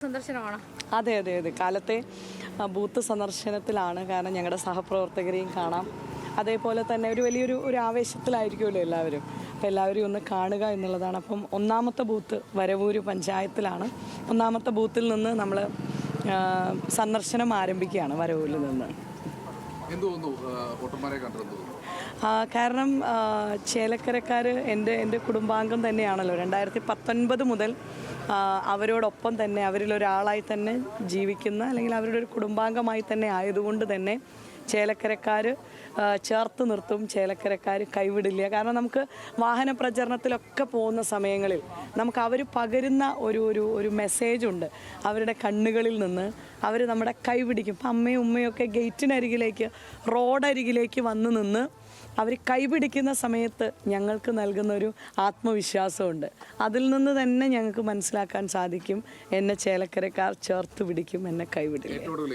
സന്ദർശനമാണ്. അതെ അതെ അതെ കാലത്തെ ബൂത്ത് സന്ദർശനത്തിലാണ്. കാരണം ഞങ്ങളുടെ സഹപ്രവർത്തകരെയും കാണാം. അതേപോലെ തന്നെ ഒരു ആവേശത്തിലായിരിക്കുമല്ലോ എല്ലാവരും. അപ്പോൾ എല്ലാവരും ഒന്ന് കാണുക എന്നുള്ളതാണ്. അപ്പം ഒന്നാമത്തെ ബൂത്ത് വരവൂര് പഞ്ചായത്തിലാണ്. ഒന്നാമത്തെ ബൂത്തിൽ നിന്ന് നമ്മൾ സന്ദർശനം ആരംഭിക്കുകയാണ് വരവൂരിൽ നിന്ന്. കാരണം ചേലക്കരക്കാർ എൻ്റെ കുടുംബാംഗം തന്നെയാണല്ലോ. 2019 മുതൽ അവരോടൊപ്പം തന്നെ അവരിലൊരാളായി തന്നെ ജീവിക്കുന്ന, അല്ലെങ്കിൽ അവരുടെ ഒരു കുടുംബാംഗമായി തന്നെ ആയതുകൊണ്ട് തന്നെ ചേലക്കരക്കാർ ചേർത്ത് നിർത്തും, ചേലക്കരക്കാർ കൈവിടില്ല. കാരണം നമുക്ക് വാഹന പ്രചരണത്തിലൊക്കെ പോകുന്ന സമയങ്ങളിൽ നമുക്ക് അവർ പകരുന്ന ഒരു മെസ്സേജുണ്ട്. അവരുടെ കണ്ണുകളിൽ നിന്ന് അവർ നമ്മുടെ കൈപിടിക്കും. ഇപ്പം അമ്മയും ഉമ്മയൊക്കെ ഗേറ്റിനരികിലേക്ക്, റോഡരികിലേക്ക് വന്ന് നിന്ന് അവർ കൈപിടിക്കുന്ന സമയത്ത് ഞങ്ങൾക്ക് നൽകുന്നൊരു ആത്മവിശ്വാസമുണ്ട്. അതിൽ നിന്ന് തന്നെ ഞങ്ങൾക്ക് മനസ്സിലാക്കാൻ സാധിക്കും, എന്നെ ചേലക്കരക്കാർ ചേർത്ത് പിടിക്കും, എന്നെ കൈവിടില്ല.